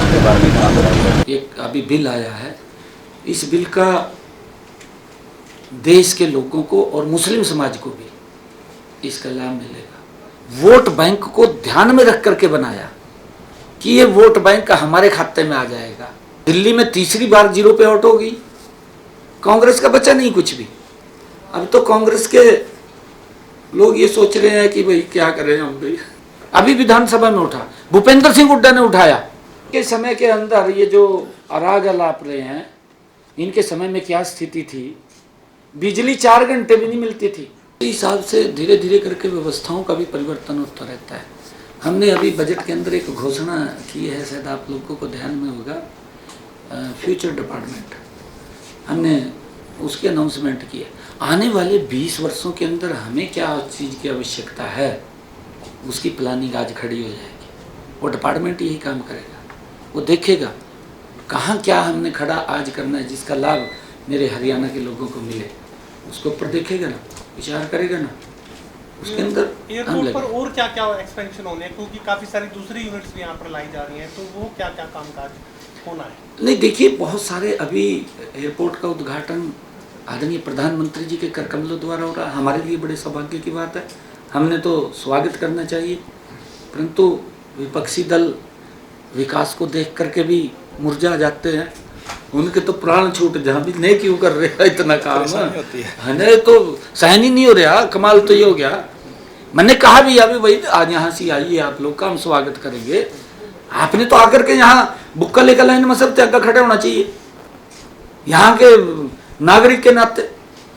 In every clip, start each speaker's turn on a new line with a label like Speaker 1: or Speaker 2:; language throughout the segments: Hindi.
Speaker 1: उसके बारे में क्या बताएंगे?
Speaker 2: एक अभी बिल आया है, इस बिल का देश के लोगों को और मुस्लिम समाज को भी इसका लाभ मिलेगा। वोट बैंक को ध्यान में रख करके बनाया कि ये वोट बैंक हमारे खाते में आ जाएगा। दिल्ली में तीसरी बार 0 पे आउट होगी, कांग्रेस का बचा नहीं कुछ भी। अब तो कांग्रेस के लोग ये सोच रहे हैं कि भाई क्या करें हम भी। अभी विधानसभा में उठा, भूपेंद्र सिंह हुड्डा ने उठाया के समय के अंदर ये जो अराग अलाप रहे हैं, इनके समय में क्या स्थिति थी, बिजली 4 घंटे भी नहीं मिलती थी। इस हिसाब से धीरे धीरे करके व्यवस्थाओं का भी परिवर्तन होता रहता है। हमने अभी बजट के अंदर एक घोषणा की है, शायद आप लोगों को ध्यान में होगा, फ्यूचर डिपार्टमेंट, हमने उसकी अनाउंसमेंट की है। आने वाले 20 वर्षों के अंदर हमें क्या चीज़ की आवश्यकता है, उसकी प्लानिंग आज खड़ी हो जाएगी। वो डिपार्टमेंट यही काम करेगा, वो देखेगा कहाँ क्या हमने खड़ा आज करना है जिसका लाभ मेरे हरियाणा के लोगों को मिले, उसके ऊपर देखेगा ना, विचार करेगा ना, उसके अंदर
Speaker 3: एयरपोर्ट पर और क्या क्या एक्सपेंशन होने हैं, क्योंकि काफ़ी सारी दूसरी यूनिट्स भी यहाँ पर लाई जा रही हैं, तो वो क्या क्या कामकाज होना है? नहीं,
Speaker 2: देखिए बहुत सारे अभी एयरपोर्ट का उद्घाटन आदरणीय प्रधानमंत्री जी के कर कमलों द्वारा हो रहा है। हमारे लिए बड़े सौभाग्य की बात है, हमने तो स्वागत करना चाहिए। परंतु विपक्षी दल विकास को देख करके भी मुरझा जाते हैं, उनके तो प्राण छूट, जहाँ भी नहीं क्यों कर रहे हैं इतना काम है ना, तो सहन ही नहीं हो रहा। कमाल तो ये हो गया, मैंने कहा भी अभी भाई आज यहाँ से आइए आप लोग का हम स्वागत करेंगे। आपने तो आकर के यहाँ बुक्का लेकर लाइन में सब त्याग खड़े होना चाहिए यहाँ के नागरिक के नाते।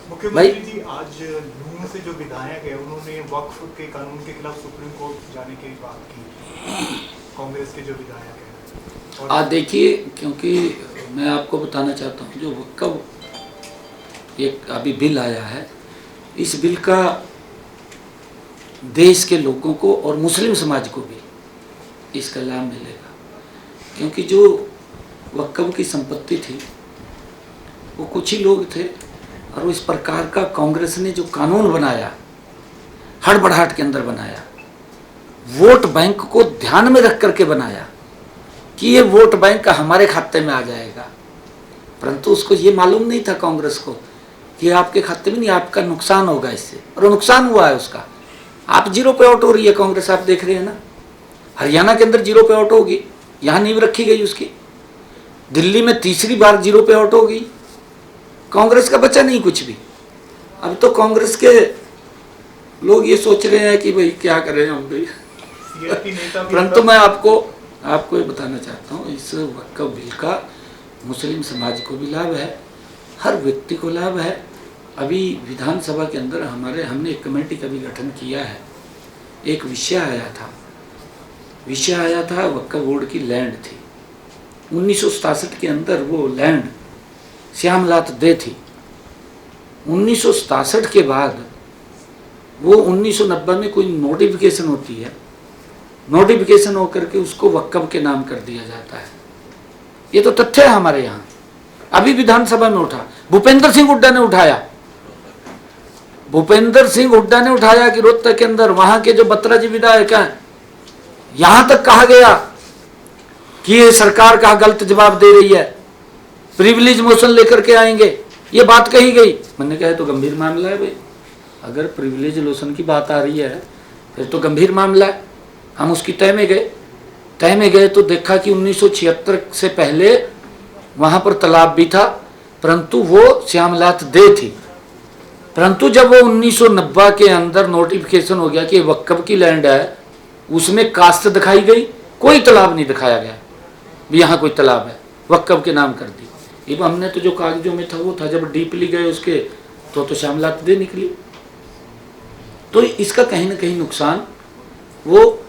Speaker 4: मुख्यमंत्री जी आज नून से जो विधायक है उन्होंने वक्फ के कानून के खिलाफ सुप्रीम कोर्ट जाने की बात की, कांग्रेस के जो विधायक है।
Speaker 2: और देखिए, क्योंकि मैं आपको बताना चाहता हूँ जो वक्फ एक अभी बिल आया है, इस बिल का देश के लोगों को और मुस्लिम समाज को भी इसका लाभ मिलेगा। क्योंकि जो वक्फ की संपत्ति थी वो कुछ ही लोग थे, और इस प्रकार का कांग्रेस ने जो कानून बनाया, हड़बड़ाहट के अंदर बनाया, वोट बैंक को ध्यान में रख करके बनाया कि ये वोट बैंक हमारे खाते में आ जाएगा। परंतु उसको ये मालूम नहीं था कांग्रेस को कि आपके खाते में नहीं, आपका नुकसान होगा इससे, और नुकसान हुआ है उसका। आप 0 पे आउट हो रही है कांग्रेस, आप देख रहे हैं ना, हरियाणा के अंदर 0 पे आउट होगी, यहाँ नींव रखी गई उसकी। दिल्ली में तीसरी बार 0 पे आउट होगी, कांग्रेस का बचा नहीं कुछ भी। अब तो कांग्रेस के लोग ये सोच रहे हैं कि भाई क्या करें हम भी। परंतु मैं आपको ये बताना चाहता हूँ, इस वक्फ बिल का मुस्लिम समाज को भी लाभ है, हर व्यक्ति को लाभ है। अभी विधानसभा के अंदर हमने एक कमेटी का भी गठन किया है। एक विषय आया था वक्फ बोर्ड की लैंड थी, 1967 के अंदर वो लैंड श्यामलात दे थी। 1967 के बाद वो 1990 में कोई नोटिफिकेशन होती है, नोटिफिकेशन होकर के उसको वक्फ के नाम कर दिया जाता है। ये तो तथ्य है हमारे यहाँ। अभी विधानसभा में उठा, भूपेंद्र सिंह हुड्डा ने उठाया, भूपेंद्र सिंह हुड्डा ने उठाया कि रोहतक के अंदर वहां के जो बत्रा जी विधायक हैं, यहां तक कहा गया कि ये सरकार का गलत जवाब दे रही है, प्रिविलेज मोशन लेकर के आएंगे, ये बात कही गई। मैंने कहा तो गंभीर मामला है भाई, अगर प्रिविलेज मोशन की बात आ रही है फिर तो गंभीर मामला है। हम उसकी तय में गए तो देखा कि 1976 से पहले वहां पर तालाब भी था, परंतु वो श्यामलात दे थी। परंतु जब वो 1990 के अंदर नोटिफिकेशन हो गया कि वक्फ की लैंड है, उसमें कास्ट दिखाई गई, कोई तालाब नहीं दिखाया गया भी यहाँ कोई तालाब है, वक्फ के नाम कर दी। अब हमने तो जो कागजों में था वो था, जब डीपली गए उसके तो श्यामलात दे निकली। तो इसका कहीं ना कहीं नुकसान, वो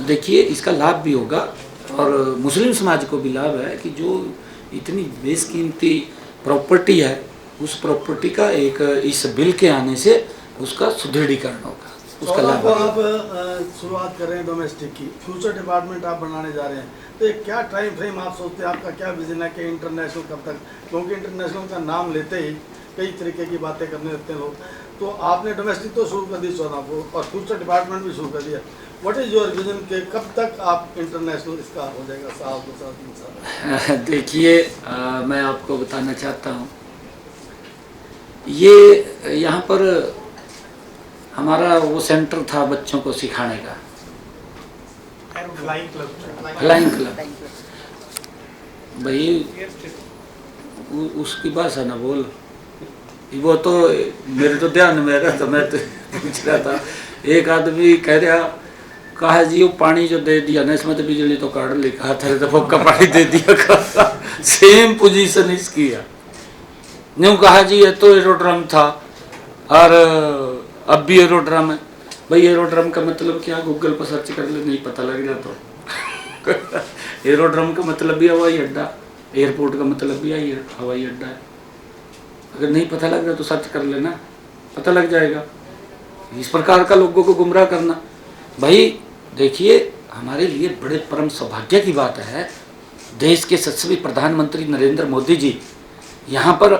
Speaker 2: देखिए इसका लाभ भी होगा और मुस्लिम समाज को भी लाभ है कि जो इतनी बेशकीमती प्रॉपर्टी है, उस प्रॉपर्टी का एक इस बिल के आने से उसका सुदृढ़ीकरण होगा, उसका लाभ।
Speaker 5: आप शुरुआत कर रहे हैं डोमेस्टिक की, फ्यूचर डिपार्टमेंट आप बनाने जा रहे हैं, तो एक क्या टाइम फ्रेम आप सोचते हैं, आपका क्या विजन है कि इंटरनेशनल कब तक? क्योंकि इंटरनेशनल का नाम लेते ही कई तरीके की बातें करने लगते हैं लोग। तो आपने डोमेस्टिक तो शुरू कर दी 14 को और फ्यूचर डिपार्टमेंट भी शुरू कर दिया, व्हाट इज योर विजन के कब तक आप इंटरनेशनल इसका हो जाएगा, साल 2 साल 3 साल?
Speaker 2: देखिए मैं आपको बताना चाहता हूँ, ये यहाँ पर हमारा वो सेंटर था बच्चों को सिखाने का,
Speaker 4: फ्लाइंग क्लब।
Speaker 2: Flying club. भाई उसकी भाषा ना बोल, वो तो मेरे तो ध्यान में रहा, तो मैं तो पूछ रहा था। एक आदमी कह रहा, कहा जी वो पानी जो दे दिया ना इसमें तो बिजली तो काट ली, कहा था तो फक्का पानी दे दिया। कहा सेम पोजीशन इसकी है। न्यू कहा जी ये तो एरोड्रम था और अब भी एरोड्रम है। भाई एरोड्रम का मतलब क्या, गूगल पर सर्च कर ले, नहीं पता लग जाता तो। एरोड्रम का मतलब भी हवाई अड्डा, एयरपोर्ट का मतलब भी हवाई अड्डा है। अगर नहीं पता लग रहा तो सर्च कर लेना, पता लग जाएगा। इस प्रकार का लोगों को गुमराह करना, भाई देखिए हमारे लिए बड़े परम सौभाग्य की बात है, देश के यशस्वी प्रधानमंत्री नरेंद्र मोदी जी यहाँ पर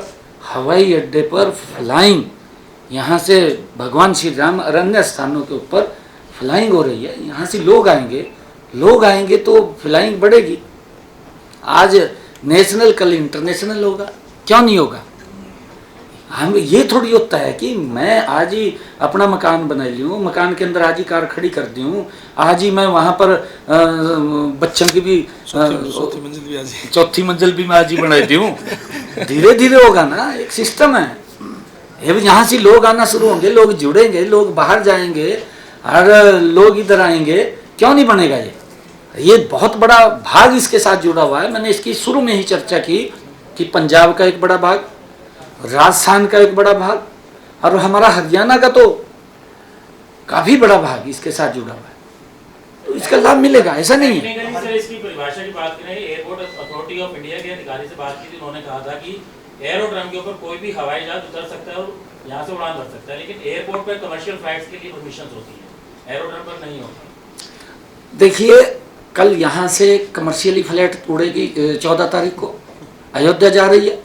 Speaker 2: हवाई अड्डे पर फ्लाइंग, यहाँ से भगवान श्री राम और अन्य स्थानों के ऊपर फ्लाइंग हो रही है। यहाँ से लोग आएंगे तो फ्लाइंग बढ़ेगी। आज नेशनल कल इंटरनेशनल होगा, क्यों नहीं होगा? हम ये थोड़ी होता है कि मैं आज ही अपना मकान बना लूँ, मकान के अंदर आज ही कार खड़ी कर दूँ, आज ही मैं वहाँ पर बच्चों की भी चौथी मंजिल भी मैं आज ही बना दूँ। धीरे धीरे होगा ना, एक सिस्टम है। यहाँ से लोग आना शुरू होंगे, लोग जुड़ेंगे, लोग बाहर जाएंगे और लोग इधर आएंगे, क्यों नहीं बनेगा? ये बहुत बड़ा भाग इसके साथ जुड़ा हुआ है। मैंने इसकी शुरू में ही चर्चा की कि पंजाब का एक बड़ा भाग, राजस्थान का एक बड़ा भाग और हमारा हरियाणा का तो काफी बड़ा भाग इसके साथ जुड़ा हुआ है, तो इसका लाभ मिलेगा, ऐसा नहीं है।
Speaker 1: सर इसकी परिभाषा की बात करें, एयरपोर्ट अथॉरिटी ऑफ इंडिया के अधिकारी से बात की थी, उन्होंने कहा था कि एरोड्रम के ऊपर कोई भी हवाई जहाज उतर सकता है और यहाँ से उड़ान भर सकता है, लेकिन एयरपोर्ट पर कमर्शियल फ्लाइट्स के लिए परमिशन होती है, एरोड्रम पर नहीं होती।
Speaker 2: देखिए कल यहाँ से कमर्शियली फ्लाइट उड़ेगी 14 तारीख को, अयोध्या जा रही है,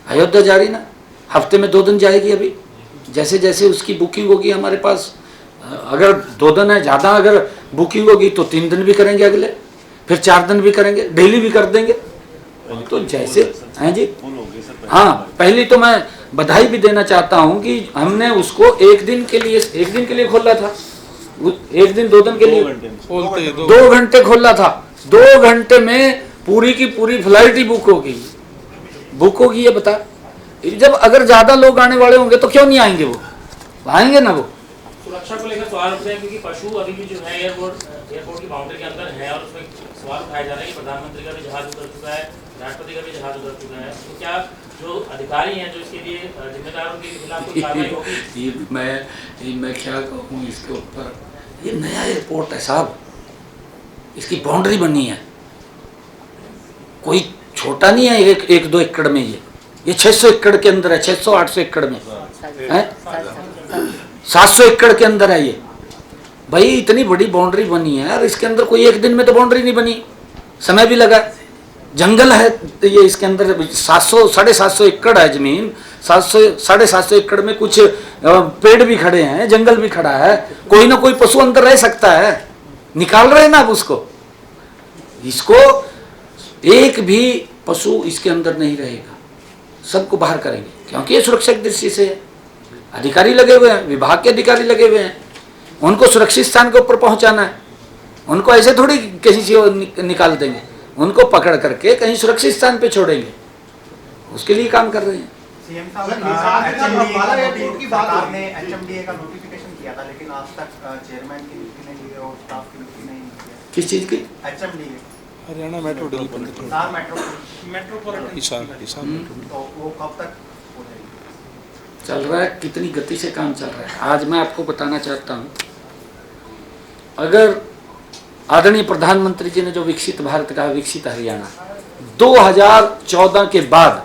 Speaker 2: अयोध्या जा रही ना, हफ्ते में 2 दिन जाएगी। अभी जैसे जैसे उसकी बुकिंग होगी हमारे पास, अगर 2 दिन है ज़्यादा, अगर बुकिंग होगी तो 3 दिन भी करेंगे, अगले फिर 4 दिन भी करेंगे, डेली भी कर देंगे। तो जैसे हैं जी, हाँ पहली तो मैं बधाई भी देना चाहता हूँ कि हमने उसको एक दिन के लिए खोला था, 1 दिन 2 दिन के लिए 2 घंटे खोला था। 2 घंटे में पूरी की पूरी फ्लाइट ही बुक होगी। ये बता, जब अगर ज्यादा लोग आने वाले होंगे तो क्यों नहीं आएंगे? वो आएंगे ना। वो
Speaker 1: सुरक्षा को लेकर सवाल उठते हैं क्योंकि पशु अभी भी जो है एयरपोर्ट की बाउंड्री के अंदर है और उसमें सवाल उठाया जा रहा है कि प्रधानमंत्री का भी जहाज उतर चुका है, राष्ट्रपति का भी जहाज उतर चुका है, तो क्या जो अधिकारी हैं जो इसके लिए जिम्मेदार उनके खिलाफ कोई कार्रवाई होगी?
Speaker 2: मैं क्या कहूँ इसके ऊपर, ये नया एयरपोर्ट है साहब, इसकी बाउंड्री बनी है, कोई छोटा नहीं है। 1-2 एकड़ में ये 600 एकड़ के अंदर है, 600-800 एकड़ में है, 700 एकड़ के अंदर है ये। भाई इतनी बड़ी बाउंड्री बनी है और इसके अंदर कोई एक दिन में तो बाउंड्री नहीं बनी, समय भी लगा। जंगल है ये, इसके अंदर 700-750 एकड़ है जमीन, 700-750 एकड़ में कुछ पेड़ भी खड़े हैं, जंगल भी खड़ा है, कोई ना कोई पशु अंदर रह सकता है। निकाल रहे हैं ना अब इसको एक भी पशु इसके अंदर नहीं रहेगा, सबको बाहर करेंगे, क्योंकि ये सुरक्षा की दृष्टि से है। अधिकारी लगे हुए हैं, विभाग के अधिकारी लगे हुए हैं, उनको सुरक्षित स्थान के ऊपर पहुंचाना है। उनको ऐसे थोड़ी कहीं से निकाल देंगे, उनको पकड़ करके कहीं सुरक्षित स्थान पे छोड़ेंगे, उसके लिए काम कर रहे हैं।
Speaker 4: सीएम साहब सरकार ने एचएमडीए का नोटिफिकेशन किया था, लेकिन आज तक चेयरमैन की नियुक्ति नहीं हुई और स्टाफ की नियुक्ति नहीं हुई है।
Speaker 2: किस चीज की?
Speaker 4: HMDA,
Speaker 6: Haryana metro development
Speaker 4: metropolitan, तो वो कब तक हो जाएगी?
Speaker 2: चल रहा है, कितनी गति से काम चल रहा है। आज मैं आपको बताना चाहता हूँ, अगर आदरणीय प्रधानमंत्री जी ने जो विकसित भारत का विकसित हरियाणा 2014 के बाद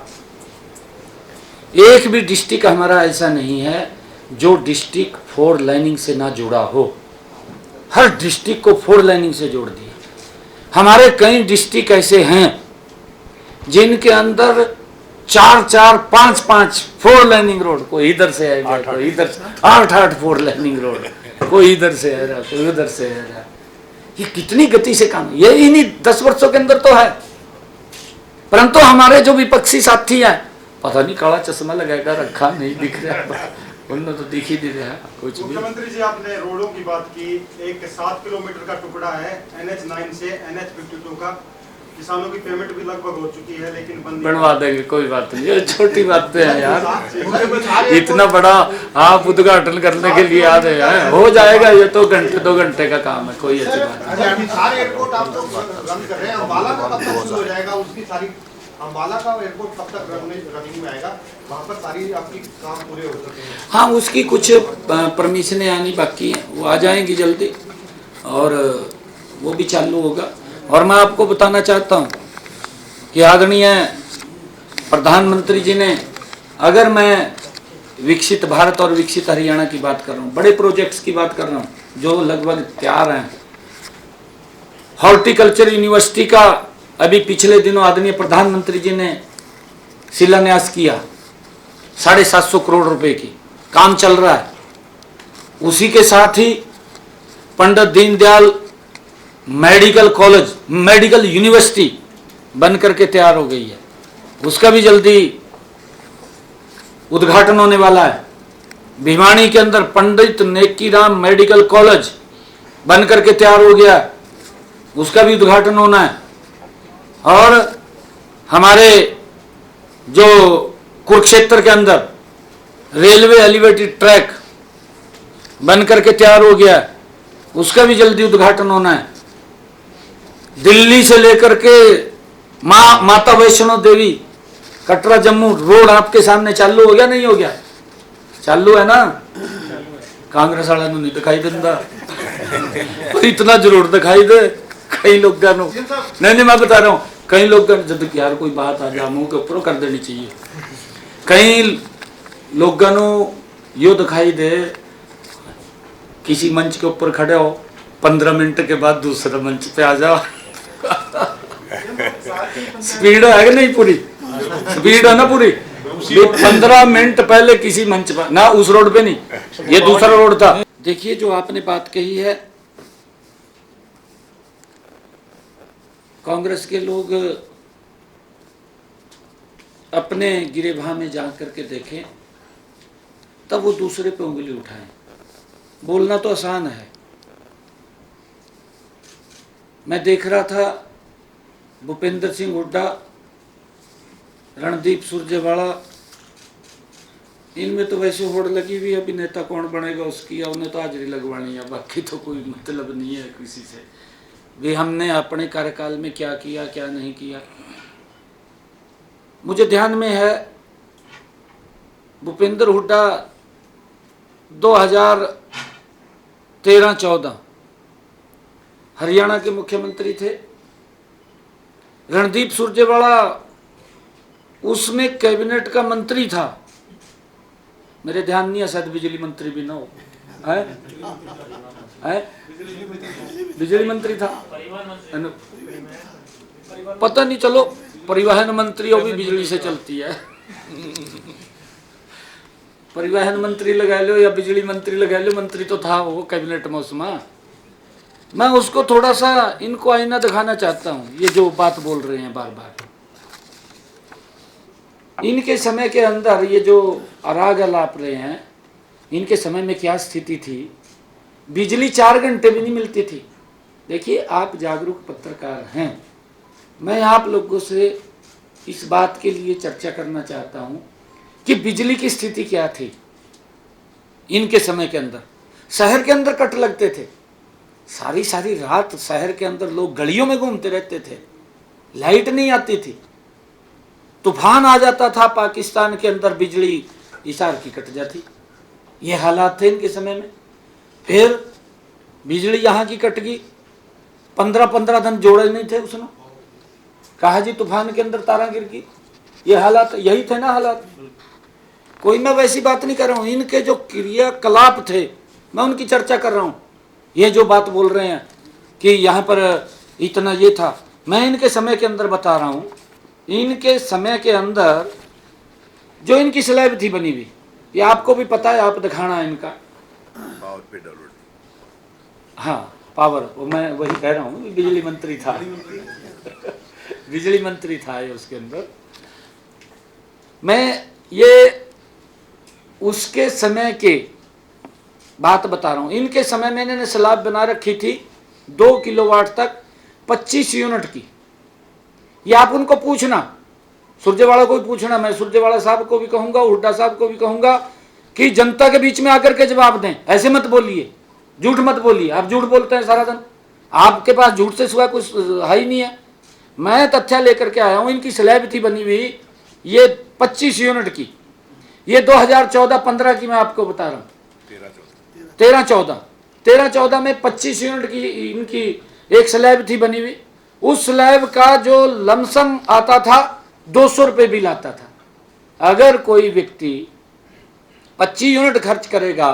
Speaker 2: एक भी डिस्ट्रिक्ट हमारा ऐसा नहीं है जो डिस्ट्रिक्ट 4 लाइनिंग से ना जुड़ा हो। हर डिस्ट्रिक्ट को 4 लाइनिंग से जोड़ दिया। हमारे कई डिस्ट्रिक्ट ऐसे हैं जिनके अंदर 4-4, 5-5 4 लाइनिंग रोड, कोई इधर से आएगा, कोई इधर से 8-8 4 लाइनिंग रोड कोई इधर से आ रहा, कोई उधर से आ रहा। ये कितनी गति से काम, ये इन्हीं 10 वर्षों के अंदर तो है। परंतु हमारे जो विपक्षी साथी हैं, पता नहीं काला चश्मा लगाएगा रखा नहीं दिख रहा, उन्हें तो दिख ही नहीं रहा कुछ भी।
Speaker 7: मुख्यमंत्री जी, आपने रोडों की बात की। एक 7 किलोमीटर का टुकड़ा है NH9 से NH52 का, किसानों की पेमेंट भी लगभग हो चुकी है, लेकिन
Speaker 2: बनवा देंगे, कोई बात नहीं, ये छोटी बातें हैं यार। इतना बड़ा आप उद्घाटन करने के लिए आ रहे हैं, हो जाएगा, ये तो घंटे 2 घंटे का काम है, कोई ऐसी बात नहीं।
Speaker 7: सारे एयरपोर्ट आप तो रन कर रहे हैं, अम्बाला का कब तक शुरू हो जाएगा? उसकी सारी अम्बाला का एयरपोर्ट कब तक रनिंग में आएगा? वहाँ पर सारी आपकी काम पूरे हो चुके हैं?
Speaker 2: हाँ, उसकी कुछ परमिशनें आनी बाकी हैं, वो आ जाएंगी जल्दी और वो भी चालू होगा। और मैं आपको बताना चाहता हूँ कि आदरणीय प्रधानमंत्री जी ने, अगर मैं विकसित भारत और विकसित हरियाणा की बात कर रहा हूँ, बड़े प्रोजेक्ट्स की बात कर रहा हूँ जो लगभग तैयार हैं। हॉर्टिकल्चर यूनिवर्सिटी का अभी पिछले दिनों आदरणीय प्रधानमंत्री जी ने शिलान्यास किया, 750 करोड़ रुपए की, काम चल रहा है। उसी के साथ ही Pandit Deendayal medical college, medical university बन करके तैयार हो गई है, उसका भी जल्दी उद्घाटन होने वाला है। भिवानी के अंदर पंडित नेकीराम मेडिकल कॉलेज बन करके तैयार हो गया, उसका भी उद्घाटन होना है। और हमारे जो कुरुक्षेत्र के अंदर रेलवे एलिवेटेड ट्रैक बन करके तैयार हो गया, उसका भी जल्दी उद्घाटन होना है। दिल्ली से लेकर के माता वैष्णो देवी कटरा जम्मू रोड आपके सामने चालू हो गया, नहीं हो गया? चालू है ना? कांग्रेस वाला नहीं दिखाई देता, तो इतना जरूर दिखाई दे कई लोग। नहीं, मैं बता रहा हूँ, कई लोग जब यार कोई बात आ जा मुंह के ऊपर कर देनी चाहिए। कई लोगों यो दिखाई दे, किसी मंच के ऊपर खड़े हो, 15 मिनट के बाद दूसरे मंच पे आ जाओ। स्पीड है कि नहीं? पूरी स्पीड है ना पूरी। 15 मिनट पहले किसी मंच पर ना, उस रोड पे नहीं, ये दूसरा रोड था। देखिए, जो आपने बात कही है, कांग्रेस के लोग अपने गिरेबान में जा करके देखें, तब वो दूसरे पे उंगली उठाएं। बोलना तो आसान है। मैं देख रहा था भूपेंद्र सिंह हुड्डा, रणदीप सुरजेवाला, इनमें तो वैसे होड़ लगी हुई है, अभिनेता कौन बनेगा उसकी, उन्हें तो हाजिरी लगवानी है, बाकी तो कोई मतलब नहीं है किसी से भी। हमने अपने कार्यकाल में क्या किया क्या नहीं किया, मुझे ध्यान में है भूपेंद्र हुड्डा 2013-14 हरियाणा के मुख्यमंत्री थे। रणदीप सुरजेवाला उसमें कैबिनेट का मंत्री था, मेरे ध्यान नहीं है, शायद बिजली मंत्री भी ना हो, है? बिजली मंत्री था, पता नहीं, चलो परिवहन मंत्री वो भी बिजली से चलती है। परिवहन मंत्री लगा लो या बिजली मंत्री लगा लो, मंत्री तो था वो कैबिनेट में उसमें। मैं उसको थोड़ा सा इनको आईना दिखाना चाहता हूँ, ये जो बात बोल रहे हैं बार बार, इनके समय के अंदर ये जो अराग अलाप रहे हैं, इनके समय में क्या स्थिति थी? बिजली 4 घंटे भी नहीं मिलती थी। देखिए, आप जागरूक पत्रकार हैं, मैं आप लोगों से इस बात के लिए चर्चा करना चाहता हूं कि बिजली की स्थिति क्या थी इनके समय के अंदर। शहर के अंदर कट लगते थे, सारी सारी रात शहर के अंदर लोग गलियों में घूमते रहते थे, लाइट नहीं आती थी, तूफान आ जाता था पाकिस्तान के अंदर, बिजली इशार की कट जाती, ये हालात थे इनके समय में। फिर बिजली यहाँ की कट गई, 15-15 दिन जोड़े नहीं थे उसने, कहा जी तूफान के अंदर तारा गिर गई, ये हालात यही थे ना हालात। कोई मैं वैसी बात नहीं कर रहा हूँ, इनके जो क्रियाकलाप थे मैं उनकी चर्चा कर रहा हूँ। ये जो बात बोल रहे हैं कि यहाँ पर इतना ये था, मैं इनके समय के अंदर बता रहा हूँ। इनके समय के अंदर जो इनकी स्लैब थी बनी हुई, ये आपको भी पता है, आप दिखाना है इनका। हाँ पावर, वो मैं वही कह रहा हूँ, बिजली मंत्री था बिजली मंत्री था ये उसके अंदर। मैं ये उसके समय के बात बता रहा हूँ। इनके समय में इन्होंने स्लैब बना रखी थी 2 किलोवाट तक 25 यूनिट की। ये आप उनको पूछना, सुरजेवाला को भी पूछना, मैं सुरजेवाला साहब को भी कहूँगा, हुड्डा साहब को भी कहूँगा कि जनता के बीच में आकर के जवाब दें। ऐसे मत बोलिए, झूठ मत बोलिए। आप झूठ बोलते हैं सारा दिन, आपके पास झूठ से सिवा कुछ है ही नहीं है। मैं तथ्य लेकर के आया हूँ। इनकी स्लैब थी बनी हुई ये 25 यूनिट की, ये 2014-15 की मैं आपको बता रहा हूँ, 13-14 में 25 यूनिट की इनकी एक स्लैब थी बनी हुई। उस स्लैब का जो लमसम आता था 200 रुपये बिल आता था। अगर कोई व्यक्ति 25 यूनिट खर्च करेगा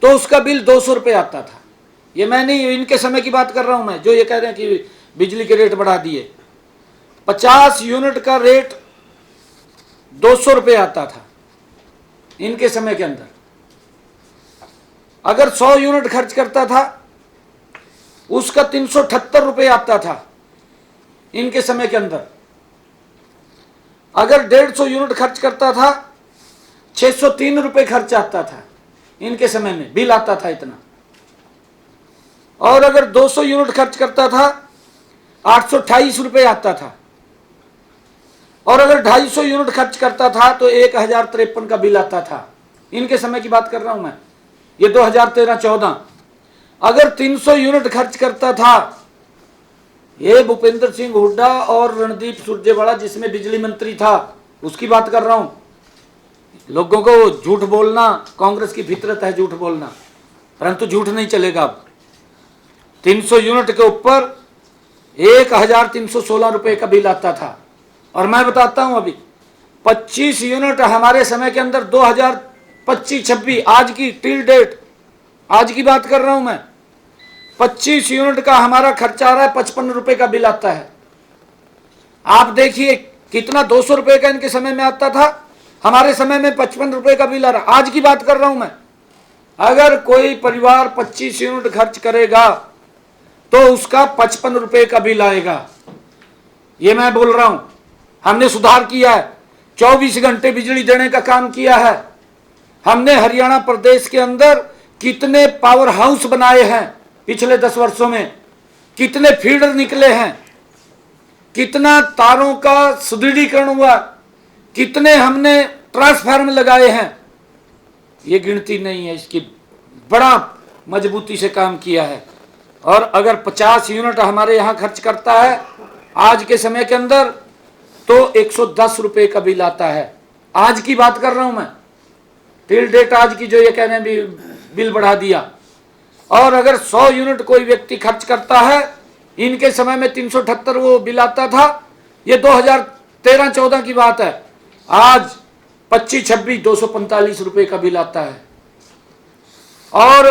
Speaker 2: तो उसका बिल 200 रुपये आता था। ये मैं नहीं, इनके समय की बात कर रहा हूं मैं, जो ये कह रहे हैं कि बिजली के रेट बढ़ा दिए। 50 यूनिट का रेट 200 रुपये आता था इनके समय के अंदर। अगर 100 यूनिट खर्च करता था उसका 378 रुपये आता था इनके समय के अंदर। अगर 150 यूनिट खर्च करता था 603 रुपये खर्च आता था इनके समय में, बिल आता था इतना। और अगर 200 यूनिट खर्च करता था 828 रुपये आता था। और अगर 250 यूनिट खर्च करता था तो 1053 का बिल आता था। इनके समय की बात कर रहा हूं मैं, ये 2013-14। अगर 300 यूनिट खर्च करता था, ये भूपेंद्र सिंह हुड्डा और रणदीप सुरजेवाला जिसमें बिजली मंत्री था उसकी बात कर रहा हूं। लोगों को झूठ बोलना कांग्रेस की फितरत है, झूठ बोलना, परंतु झूठ नहीं चलेगा। अब 300 यूनिट के ऊपर 1316 रुपये का बिल आता था। और मैं बताता हूं अभी 25 यूनिट हमारे समय के अंदर 2025-26 आज की टिल डेट, आज की बात कर रहा हूं मैं, 25 यूनिट का हमारा खर्चा आ रहा है 55 रुपये का बिल आता है। आप देखिए कितना 200 रुपये का इनके समय में आता था, हमारे समय में 55 रुपये का बिल आ रहा। आज की बात कर रहा हूं मैं। अगर कोई परिवार 25 यूनिट खर्च करेगा तो उसका 55 रुपये का बिल आएगा। ये मैं बोल रहा हूं। हमने सुधार किया है, 24 घंटे बिजली देने का काम किया है। हमने हरियाणा प्रदेश के अंदर कितने पावर हाउस बनाए हैं पिछले 10 वर्षों में, कितने फीडर निकले हैं, कितना तारों का सुदृढ़ीकरण हुआ, कितने हमने ट्रांसफार्मर लगाए हैं, ये गिनती नहीं है। इसकी बड़ा मजबूती से काम किया है। और अगर 50 यूनिट हमारे यहाँ खर्च करता है आज के समय के अंदर तो 110 रुपये का बिल आता है। आज की बात कर रहा हूं मैं, टिल डेट आज की, जो ये कह रहे हैं बिल बढ़ा दिया। और अगर 100 यूनिट कोई व्यक्ति खर्च करता है, इनके समय में 378 वो बिल आता था। ये 2013-14 की बात है। आज 25-26 245 रुपये का बिल आता है। और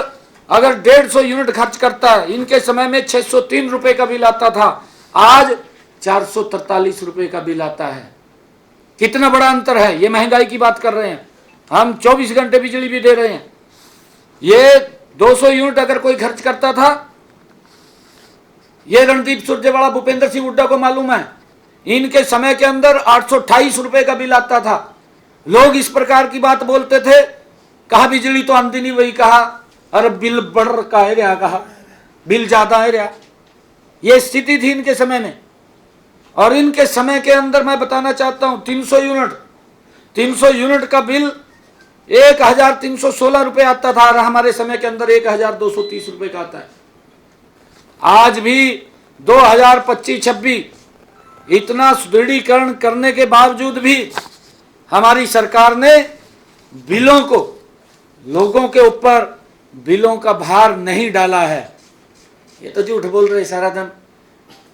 Speaker 2: अगर 150 यूनिट खर्च करता है, इनके समय में 603 रुपये का बिल आता था, आज 443 रुपये का बिल आता है। कितना बड़ा अंतर है। ये महंगाई की बात कर रहे हैं, हम 24 घंटे बिजली भी दे रहे हैं। ये 200 यूनिट अगर कोई खर्च करता था, ये रणदीप सुरजेवाला भूपेंद्र सिंह हुड्डा को मालूम है, इनके समय के अंदर 828 रुपये का बिल आता था। लोग इस प्रकार की बात बोलते थे, कहा बिजली तो आमदनी, वही कहा अरे बिल बढ़ का है रहा, कहा बिल ज्यादा है रहा। ये स्थिति थी इनके समय में। और इनके समय के अंदर मैं बताना चाहता हूं 300 यूनिट का बिल 1316 रुपये आता था और हमारे समय के अंदर 1230 रुपये का आता है। आज भी 2025-26 इतना सुदृढ़ीकरण करने के बावजूद भी हमारी सरकार ने बिलों को, लोगों के ऊपर बिलों का भार नहीं डाला है। ये तो झूठ बोल रहे सारा दिन।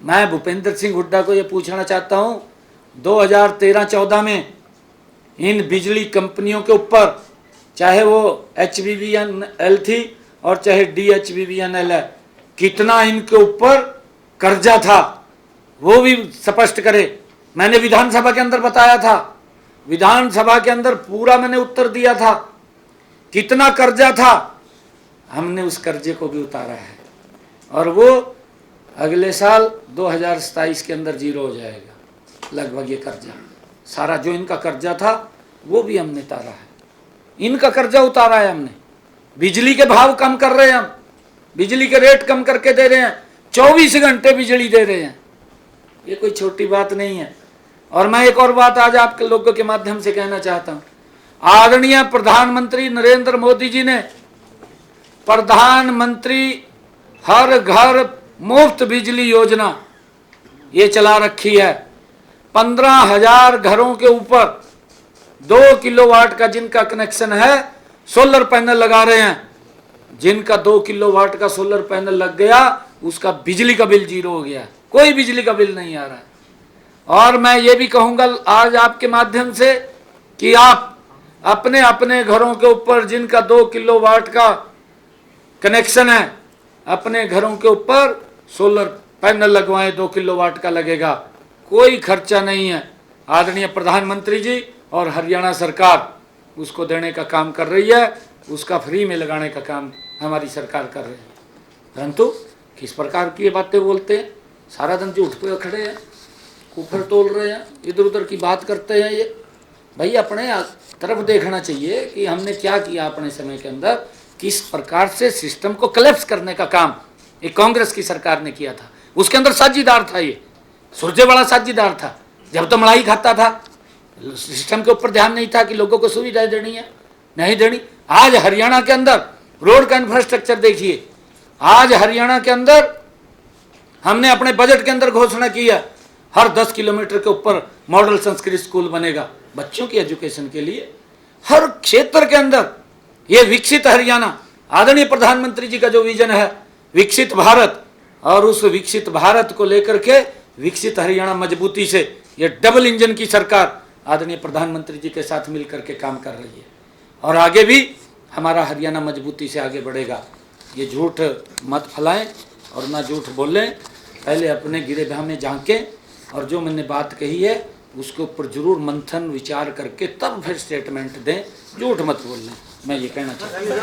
Speaker 2: मैं भूपेंद्र सिंह हुड्डा को ये पूछना चाहता हूं, 2013-14 में इन बिजली कंपनियों के ऊपर, चाहे वो HVVNL थी और चाहे DHVVNL है, कितना इनके ऊपर कर्जा था वो भी स्पष्ट करे। मैंने विधानसभा के अंदर बताया था, विधानसभा के अंदर पूरा मैंने उत्तर दिया था, कितना कर्जा था। हमने उस कर्जे को भी उतारा है और वो अगले साल 2027 के अंदर जीरो हो जाएगा लगभग। ये कर्जा सारा जो इनका कर्जा था वो भी हमने उतारा है, इनका कर्जा उतारा है हमने। बिजली के भाव कम कर रहे हैं हम, बिजली के रेट कम करके दे रहे हैं, 24 घंटे बिजली दे रहे हैं, ये कोई छोटी बात नहीं है। और मैं एक और बात आज आपके लोगों के माध्यम से कहना चाहता हूं, आदरणीय प्रधानमंत्री नरेंद्र मोदी जी ने प्रधानमंत्री हर घर मुफ्त बिजली योजना ये चला रखी है। 15,000 घरों के ऊपर 2 किलोवाट का जिनका कनेक्शन है सोलर पैनल लगा रहे हैं। जिनका 2 किलोवाट का सोलर पैनल लग गया उसका बिजली का बिल जीरो हो गया, कोई बिजली का बिल नहीं आ रहा है। और मैं ये भी कहूँगा आज आपके माध्यम से कि आप अपने अपने घरों के ऊपर जिनका 2 किलोवाट का कनेक्शन है अपने घरों के ऊपर सोलर पैनल लगवाएं, 2 किलोवाट का लगेगा, कोई खर्चा नहीं है। आदरणीय प्रधानमंत्री जी और हरियाणा सरकार उसको देने का काम कर रही है, उसका फ्री में लगाने का काम हमारी सरकार कर रही है। परंतु किस प्रकार की ये बातें बोलते हैं, सारा दिन जो उठ पे खड़े हैं, कुफर तोल रहे हैं, इधर उधर की बात करते हैं। ये भाई अपने तरफ देखना चाहिए कि हमने क्या किया अपने समय के अंदर, किस प्रकार से सिस्टम को कलेप्स करने का काम एक कांग्रेस की सरकार ने किया था। उसके अंदर साझीदार था, ये सुरजेवाला साझीदार था। जब तो मलाई खाता था, सिस्टम के ऊपर ध्यान नहीं था कि लोगों को सुविधाएं देनी है नहीं देनी। आज हरियाणा के अंदर रोड का इंफ्रास्ट्रक्चर देखिए, आज हरियाणा के अंदर हमने अपने बजट के अंदर घोषणा की है हर 10 किलोमीटर के ऊपर मॉडल संस्कृत स्कूल बनेगा बच्चों की एजुकेशन के लिए। हर क्षेत्र के अंदर ये विकसित हरियाणा, आदरणीय प्रधानमंत्री जी का जो विजन है विकसित भारत, और उस विकसित भारत को लेकर के विकसित हरियाणा मजबूती से ये डबल इंजन की सरकार आदरणीय प्रधानमंत्री जी के साथ मिलकर के काम कर रही है। और आगे भी हमारा हरियाणा मजबूती से आगे बढ़ेगा। ये झूठ मत फैलाएं और ना झूठ बोलें, पहले अपने गिरेबान में झांकें और जो मैंने बात कही है उसके ऊपर जरूर मंथन विचार करके तब फिर स्टेटमेंट दें, झूठ मत बोलें। मैं ये कहना चाहता हूँ।